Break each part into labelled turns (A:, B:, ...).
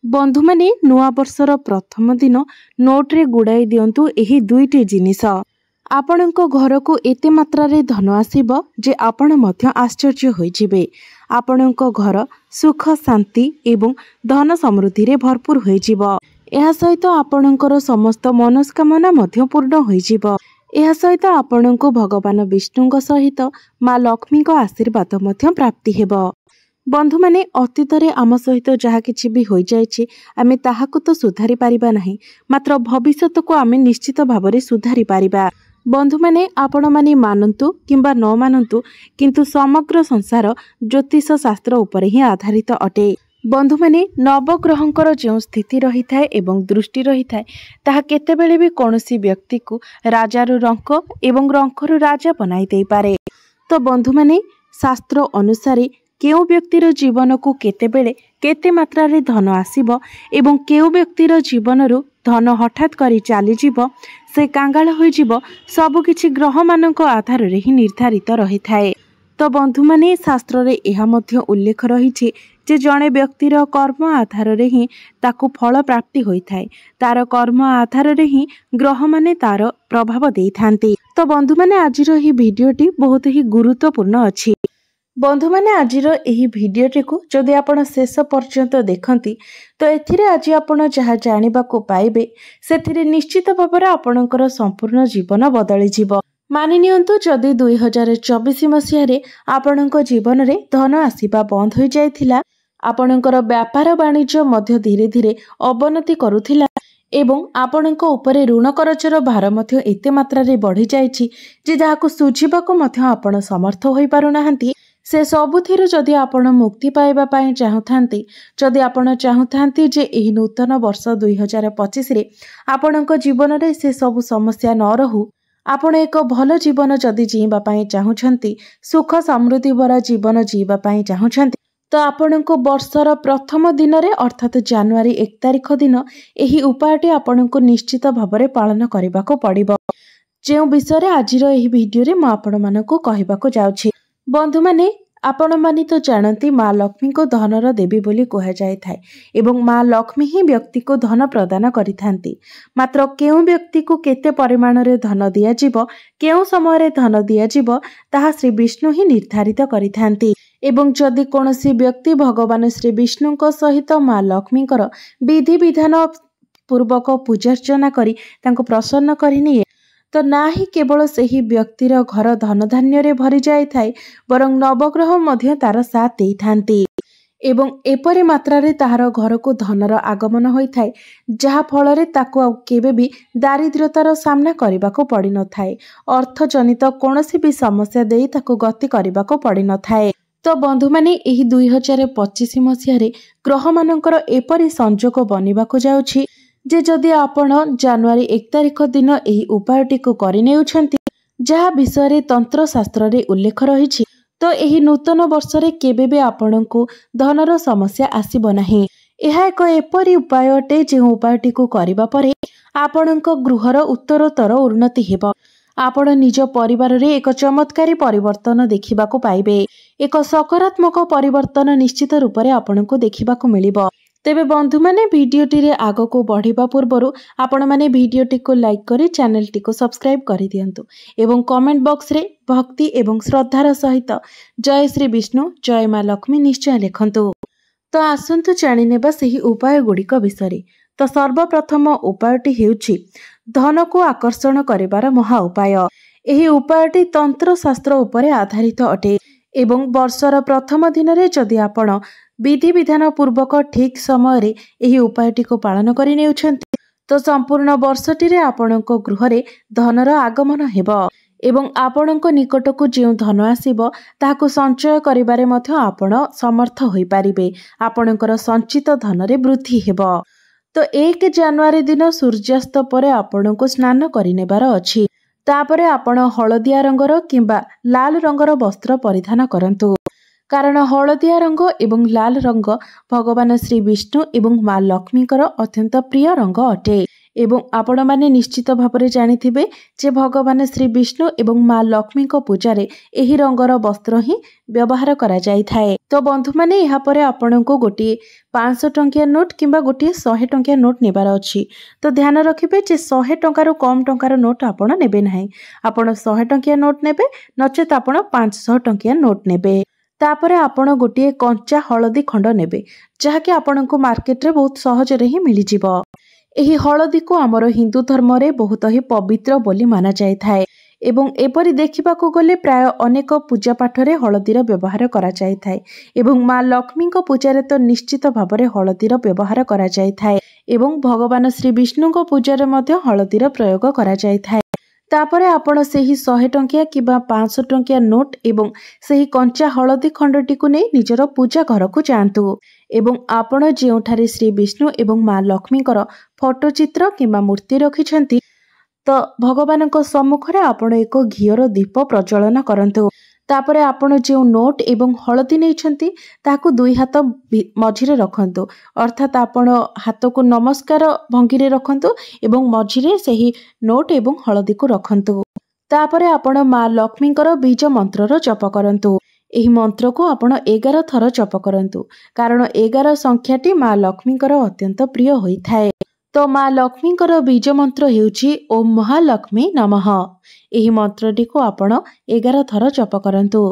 A: बंधु माने नुआ वर्षर प्रथम दिन नोट्रे गुड़ाई दिंतु एही दुईटी जिनिस। आपणको घर को एते मात्रा रे धन आसीबो जे आपण मध्य आश्चर्य होइजिबे। आपणको घर सुख शांति एवं धन समृद्धि रे भरपूर होइजिबो। एहा सहित आपणकर समस्त मनस्कामना मध्य पूर्ण होइजिबो। एहा सहित आपणको भगवान विष्णुଙ୍କ सहित माँ लक्ष्मी को आशीर्वाद मध्य प्राप्ति हेबो। बंधु माने अतीत रे आम सहित जहा किछि भी होई जायछि आमे ताहाकु तो सुधारी पारिबा नाही, मात्र भविष्यत को आमे निश्चित भाबरे सुधारी पारिबा। बंधु माने आपण माने मानन्तु किंबा न मानन्तु, किंतु समग्र संसार ज्योतिष शास्त्र उपरे ही आधारित अटे। बंधु माने नवग्रहंकर जो स्थिति रही थाए एवं दृष्टि रही थाए ताहा केतेबेले भी कोनोसी व्यक्ति को राजारु रंक एवं रंकरु राजा बनाई देई पारे। तो बंधु माने शास्त्र अनुसारे केउ व्यक्तिर जीवन को केतेबेले केते मात्रा रे धन आसीबो एवं केउ व्यक्तिर जीवनरु धन हठात करी चली जीवो, से कांगाल होई जीवो, सब किछि ग्रह मानक आधार रे ही निर्धारित रही थाए। तो बंधु माने शास्त्र रे एहा मध्य उल्लेख रहिछि जे जणे व्यक्तिर कर्म आधार रे ही ताकु फल प्राप्ति होई थाए, तार कर्म आधार रे ही ग्रह माने तार प्रभाव देई थांती। तो बंधु माने आजिर ही भिडियोटी बहुत ही गुरुत्वपूर्ण अछि। बंधु माने आजिर एही भिडियोटी को जदि आपण शेष पर्यंत देखंती तो एथिरे आज आपण जहा जानिबा को पाइबे सेथिरे निश्चित भाबरे आपणकर संपूर्ण जीवन बदली जीवो। मानि नियंतु जदि 2024 मसिया रे आपणक जीवन रे धन आसीबा बंद होई जायथिला, आपणकर व्यापार वाणिज्य मध्य धीरे धीरे अवनति करुथिला एवं आपणक उपरे ऋण करजर भार मध्य एते मात्रा रे बढ़ी जायछि जे जाहाको सुझिबाको मध्य आपण समर्थ होई पारु नाहंती, से सबुथिरु जदि आपण मुक्ति पाइबा पाई चाहुथांती, जदि आपण चाहुथांती जे एही नूतन वर्ष 2025 रे आपणक जीवन रे से सब समस्या न रहू, आपण एक भल जीवन जदि जीवा पाई चाहुछंती, सुख समृद्धि भरा जीवन जीवा पाई चाहुछंती, तो आपणको वर्षर प्रथम दिन रे अर्थात जनवरी 1 तारिख दिन एही उपायटी आपणको निश्चित भाबरे पालन करिबाको पड़िबो, जे विषय आजिर एही भिडियो रे म आपण मानको कहिबाको जाउछि। बंधु माने आपण माने तो जानती माँ लक्ष्मी को धनर देवी बोली कहा जाय थाए एवं माँ लक्ष्मी ही व्यक्ति को धन प्रदान करिथांती, मात्र केउ व्यक्ति को केते परिमाण रे धन दिया जीवो, केउ समय रे धन दिया जीवो ताहा श्री विष्णु ही निर्धारित करिथांती। एवं जदि कोनोसी व्यक्ति भगवान श्री विष्णु को सहित माँ लक्ष्मीकर विधि विधान पूर्वक पूजार्चना करी तांको प्रसन्न करिनिए तो ना ही केवल सही व्यक्तिर घर धन धान्य रे भरी जाय थाए, बरं नवग्रह मध्य तार साथ देई थांती एवं एपरि मात्रा रे ताहार घर को धनर आगमन होई थाए, जहा फल रे ताको आ केबे भी दारिद्र्यतार सामना करिबा को पड़ी न थाए, अर्थ जनित कोनोसी भी समस्या देई ताको गति करिबा को पड़ी न थाए। तो बंधु माने एही 2025 मसिया रे ग्रह मानकर एपरि संजोग बनिबा को जाउछि जे जदि आपण जनवरी 1 तारिख दिन एही उपायटी को करि नेउछंती, जहा विषय रे तंत्र शास्त्र रे उल्लेख रहिछि, तो एही नूतन वर्ष रे केबे भी आपणको धनर समस्या आसीबो नाही। एहा एक एपरि उपाय अटे जे उपायटी को करिबा परे आपणको गृहर उत्तरोत्तर उन्नति हेबो। आपण निज परिवार रे एक चमत्कारी परिवर्तन देखिबाको पाइबे। एक सकारात्मक परिवर्तन निश्चित रूप रे आपणको देखिबाको मिलिबो। तेबे बंधु माने भिडियोटी रे आगो को बढ़िबा पूर्वरु आपण माने भिडियोटी को लाइक करी चैनलटी को सब्सक्राइब करि दियंतु एवं कमेंट बॉक्स रे भक्ति एवं श्रद्धार सहित जय श्री विष्णु जय माँ लक्ष्मी निश्चय लिखंतु। तो आसंतु जानि नेबा सेही उपाय गुड़िक विषय। तो सर्वप्रथम उपायटी हेउछि धन को आकर्षण करिबार महा उपाय। एही उपायटी तंत्र शास्त्र उपरे आधारित अटे एवं वर्षर प्रथम दिन रे जदि आपण विधि विधान पूर्वक ठीक समय रे एही उपायटी को पालन करि नेउछंती, तो संपूर्ण वर्षटी रे आपणको गृह रे धनर आगमन हेबो एवं आपणको निकट को जे धन आसीबो ताहाको संचय करिबारे मध्य आपण समर्थ होई पारिबे। आपणकर संचित धन रे वृद्धि हेबो। तो 1 जनवरी दिन सूर्यास्त परे आपणको स्नान करि नेबार अछि। तापरे आपण हळदिया रंगर किंबा लाल रंगर वस्त्र परिधान करंतु, कारण हळदिया रंग एवं लाल रंग भगवान श्री विष्णु एवं माँ लक्ष्मीकर अत्यंत प्रिय रंग अटे एवं आपण माने निश्चित भाବରେ जानिथिबे जे भगवान श्री विष्णु एवं माँ लक्ष्मी को पूजा रे एही रंगर वस्त्र ही व्यवहार करा जाई थाए। तो बंधु माने यहाँ परे आपनको गोटे 500 टंकिया नोट किंबा गोटे 100 टंकिया नोट नेबार अछि। तो ध्यान रखिबे जे 100 टंकार कम टंकार नोट आपण नेबे नाही। आपण 100 टंकिया नोट नेबे नचेत आपण 500 टंकिया नोट नेबे। तापरे आपण गोटे कंचा हळदी खंड नेबे जहाँकि आपनको मार्केट रे बहुत सहज रे ही मिली जिवो। एही हळदी को आमर हिंदू धर्म रे बहुत ही पवित्र बोली माना जाय थाए एवं एपरि देखिबाकू गले प्राय अनेक पूजा पाठ रे हळदीर व्यवहार करा जाय थाए एवं माँ लक्ष्मी को पूजा रे तो निश्चित भाबरे हळदीर व्यवहार करा जाय थाए एवं भगवान श्री विष्णु को पूजा रे मध्ये हळदीर प्रयोग करा जाय थाए। तापरे आपण सेही 100 टंकिया किबा 500 टंकिया नोट एवं सेही कंचा हळदी खंडटी को नै निजर पूजा घर को जांतु एवं आपण जेउठारे श्री विष्णु एवं माँ लक्ष्मी फोटो चित्र किंबा मूर्ति रखिछंती तो भगवान सम्मुखरे आपण एक घीयर दीप प्रज्वलन करंतु। तापरे आपण जो नोट एवं हळदी नैछंती ताकू दुई हाथ मझिरे रखंतु अर्थात आपण हाथ को नमस्कार भंगी रखंतु एवं मझिरे सेही नोट एवं हळदी को रखंतु। तापरे आपण माँ लक्ष्मी बीज मंत्रर जप करंतु। एही मंत्र को आपण 11 थर जप करंतु कारण 11 संख्याटी माँ लक्ष्मी अत्यंत प्रिय होई थाए। तो माँ लक्ष्मी बीज मंत्र हेउची ओम महालक्ष्मी नमः। एही मंत्रटी को आपण 11 थर जप करंतु।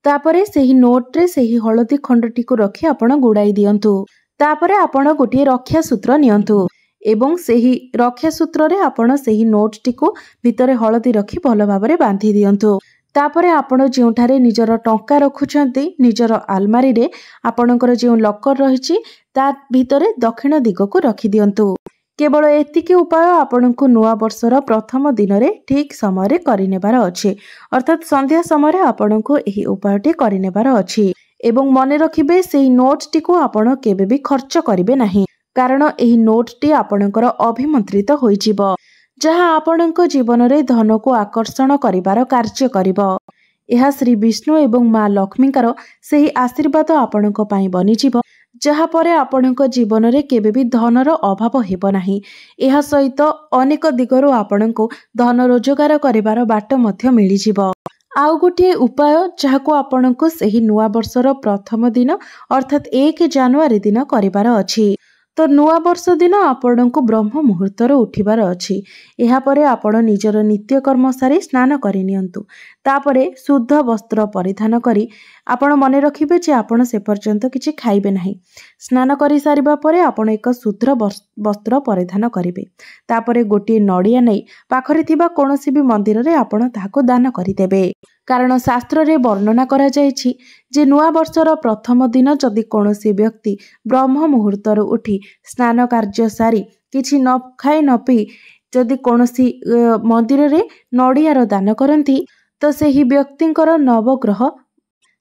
A: तापरे सेही नोट रे सेही हळदी खंडटी को रखी आपण गुड़ाई दियंतु। तापरे आपण गोटे रक्षा सूत्र नियंतु एवं सेही रक्षा सूत्र रे आपण सेही नोटटी को भितरे हळदी रखी भल भाबरे बांधी दियंतु। तापरे आपण जेउठारे निजर टंका रखुछंती निजर आलमारी रे आपणकर जे लकर रहिछि ता भितरे दक्षिण दिग को रखी दियंतु। केवल एतिकी उपाय आपणको नुआ वर्षर प्रथम दिन रे ठीक समय करिनेबार अछि अर्थात संध्या समय आपणको एही उपायटी करिनेबार अछि एवं मने रखिबे सेही नोटटी को आपण केबे भी खर्च करिवे नाही कारण एही नोटटी आपणकर अभिमंत्रित होई जिवो जहाँ आपणको जीवन रे धन को आकर्षण करिवार कार्य करिवो। यह श्री विष्णु एवं माँ लक्ष्मीकर सेही आशीर्वाद आपणको पई बनि जिवो जहाँ परे आपणको जीवन रे केबे भी धनर अभाव हेबो नाही। एहा सहित अनेक दिगरु आपणको धन रोजगार करिवार बाट मध्य मिली जिवो। आउ गोटे उपाय जहाको आपणको सेही नुआ वर्षर प्रथम दिन अर्थात 1 जनवरी दिन करिवार अछि। तो नुआ वर्ष दिन आपणको ब्रह्म मुहूर्तर उठिबार अछि। एहा परे आपण निजर नित्य कर्म सारी स्नान करि नियंतु। तापरे शुद्ध वस्त्र परिधान करी आपण मने रखिबे जे आपण से पर्यंत किछि खाइबे नाही। स्नान करि सारिबा परे आपण एक शुद्ध वस्त्र परिधान करिवे। तापरे गोटे नडिया नै पाखरे थिबा कोनोसी भी मंदिर रे आपण ताको दान करि देबे कारण शास्त्र रे वर्णना करा जायछि जे नुआ वर्षर प्रथम दिन जदि कोनोसी व्यक्ति ब्रह्म मुहूर्तर उठी स्नान कार्य सारी किछि न खाई न पी जदि कोनोसी मंदिर रे नडियार दान करंती तो सेही व्यक्तिंकर नवग्रह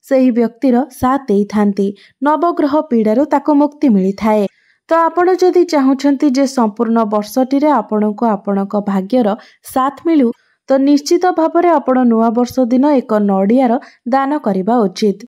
A: सेही व्यक्तिर साथ देई थांती नवग्रह पीड़ारु ताको मुक्ति मिली थाए। तो आपण जदि चाहुछंती जे संपूर्ण वर्षटी रे आपणको आपणक भाग्यर साथ मिलु तो निश्चित भाबरे आपण नुआ वर्ष दिन एक नडियार दान करिबा उचित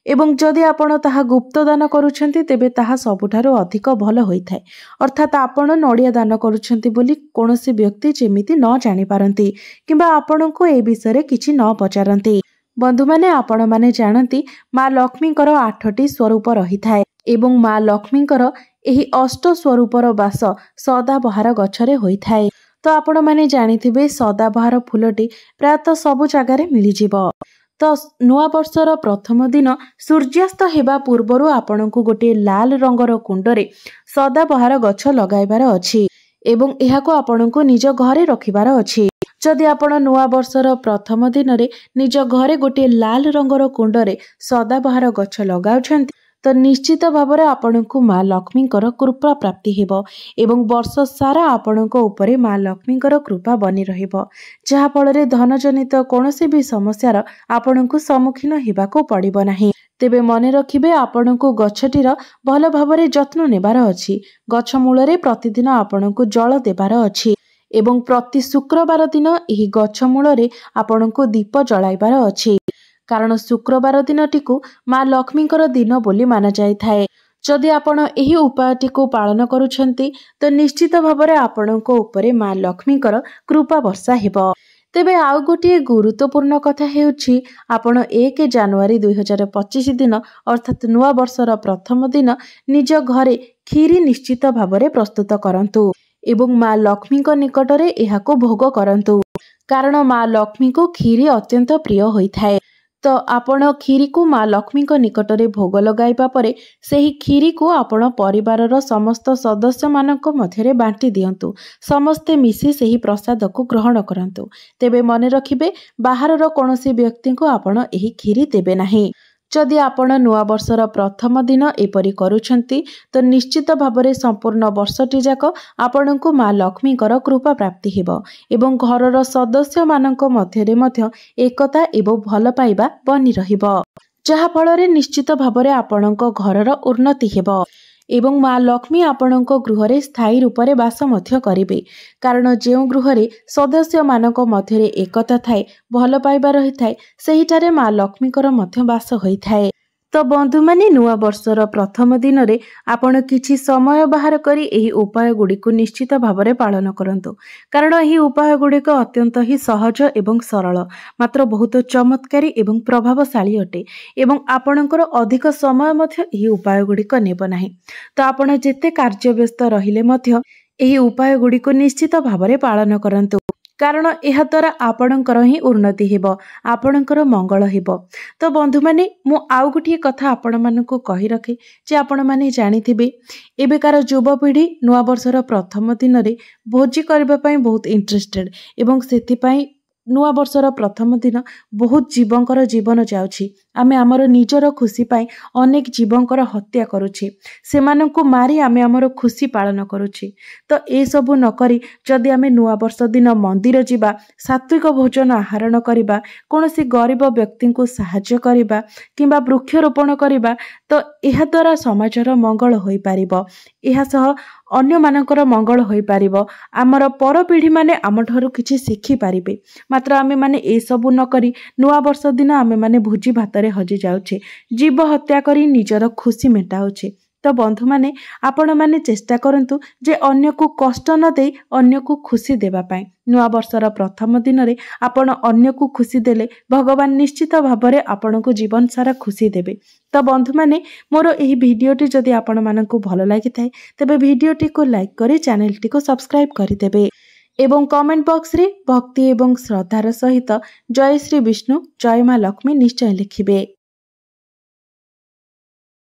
A: एवं जदि आपण ताहा गुप्त दान करूछंती तेबे ताहा सबुठारो अधिक भल होइथाय अर्थात आपण नडिया दान करूछंती बोली कोनोसी व्यक्ति जेमिति न जानि पारंती किंबा आपणको ए विषय किछि न पचारंती। बंधु माने आपण माने जानती माँ लक्ष्मीकर 8टी स्वरूप रही थाए एवं माँ लक्ष्मीकर एही 8 स्वरूपर वास सदाबहार गछरे होई थाए। तो आपण माने जानिथिबे सदाबहार फूलटी प्रायतः सबु जगार मिली जिवो। तो नुआ वर्षर प्रथम दिन सूर्यास्त हेबा पूर्वरु आपणको गोटे लाल रंगर कुंडरे सदाबहार गछ लगाइबार अछि एवं एहाको आपणको निज घरे रखिबार अछि। जदि आपण नुआ वर्षर प्रथम दिन रे निज घरे गोटे लाल रंगर कुंडरे सदाबहार गछ लगाउछंती तो निश्चित भाबरे आपणको माँ लक्ष्मीकर कृपा प्राप्ति हेबो एवं वर्ष सारा आपणको उपरे माँ लक्ष्मीकर कृपा बनी रहिबो जहा फଳରେ धन जनित कोनोसी भी समस्यार आपणको सम्मुखीन हेबाको पड़िबो नाही। तेबे मने रखिबे आपणको गछटीर भल भाबरे जत्न नेबार अछि। गछ मूलरे प्रतिदिन आपणको जल देबार अछि एवं प्रति शुक्रवार दिन एही गछ मूलरे आपणको दीप जलाइबार अछि कारण शुक्रवार दिनटीकू माँ लक्ष्मीकर दिन बोली माना जाय थाए। जदि आपण एही उपायटी को पालन करूछंती तो निश्चित भाବରେ आपणको उपरे माँ लक्ष्मीकर कृपा वर्षा हेबो। तेबे आउ गोटे गुरुत्वपूर्ण कथा हेउछि आपण 1 जनवरी 2025 दिन अर्थात नुआ वर्षर प्रथम दिन निज घरे खीरी निश्चित भाବରେ प्रस्तुत करंतु एवं माँ लक्ष्मीको निकटरे एहाको भोग करंतु कारण माँ लक्ष्मी को खीरी अत्यंत प्रिय होइथाए। तो आपण खीरी को माँ लक्ष्मी को निकटरे भोग लगाइबा परे सेही खीरी को आपण परिवारर समस्त सदस्य मानक मध्यरे बांटी दियंतु। समस्ते मिसी सेही प्रसाद को ग्रहण करंतु। तेबे मने रखिबे बाहरर कोनोसी व्यक्ति को आपण एही खीरी देबे नाही। जदि आपण नुआ वर्षर प्रथम दिन एपरी करूछंती तो निश्चित भाବରେ संपूर्ण वर्षटी जाक आपणको माँ लक्ष्मीकर कृपा प्राप्ति हेबो एवं घरर सदस्य मानक मध्यरे मध्य एकता एवं भल पाइबा बनी रहिबो जहा फଳରେ निश्चित भाବରେ आपणको घरर उन्नति हेबो एवं माँ लक्ष्मी आपणको गृहरे स्थायी रूपरे वास मध्य करिबे कारण जेउ गृहरे सदस्य मानक मध्यरे एकता थाए भल पाइबा रही थाए सेहिठारे माँ लक्ष्मीकर मध्य वास होइथाए। तो बंधु माने नुआ वर्षर प्रथम दिन रे आपण किछि समय बाहर करी एही उपाय गुडी को निश्चित भाବରେ पालन करंतु कारण एही उपाय गुडी को अत्यंत ही सहज एवं सरल मात्र बहुत चमत्कारी एवं प्रभावशाली अटे एवं आपणकर अधिक समय मध्य एही उपाय गुडी को नेब नाही। तो आपण जेते कार्य व्यस्त रहिले मध्य एही उपाय गुडी को निश्चित भाବରେ पालन करंतु कारण एहा द्वारा आपणकर ही उन्नति हेबो आपणकर मंगल हेबो। तो बंधु माने मु आउ गोटे कथा आपण मानकु कहि रखे जे आपण माने जानिथिबे एबेकार युवपीढ़ी नुआ वर्षर प्रथम दिन रे भोजी करबा पई बहुत इंटरेस्टेड एवं सेथि पई नुआ वर्षर प्रथम दिन बहुत जीवंकर जीवन जाउछि। आमे आमर निजर खुशी पाई अनेक जीवंकर हत्या करुछि सेमानंकु मारी आमे आमर खुशी पालन करुछि। तो ए सबु न करी जदि आमे नुआ वर्ष दिन मंदिर जिबा सात्विक भोजन आहरण करिबा कोनोसी गरीब व्यक्ति को सहाय्य करिबा किंबा वृक्षरोपण करिबा तो एहा द्वारा समाजर मंगल होई पारिबो एहा सह अन्य मानकर मंगल होई पारिबो आमर पर पीढ़ी माने आमठारु किछि शिखि पारिबे मात्र आमे माने ए सबु न करी नुआ वर्ष दिन आमे माने भोजी भातरे हजि जाउछे जीव हत्या करी निजर खुशी मेटाउछे। तो बंधु माने आपण माने चेष्टा करंतु जे अन्य को कष्ट न दे अन्य को खुशी देबा पाए नुआ वर्षर प्रथम दिन रे आपण अन्य को खुशी देले भगवान निश्चित भाବରେ आपनको जीवन सारा खुशी देबे। तो बंधु माने मोर एही भिडियोटी जदि आपण मानकु भलो लागि थाए तबे भिडियोटी को लाइक करी चैनलटी को सब्सक्राइब करि देबे एवं कमेंट बॉक्स रे भक्ति एवं श्रद्धार सहित जय श्री विष्णु जय माँ लक्ष्मी निश्चय लिखिबे।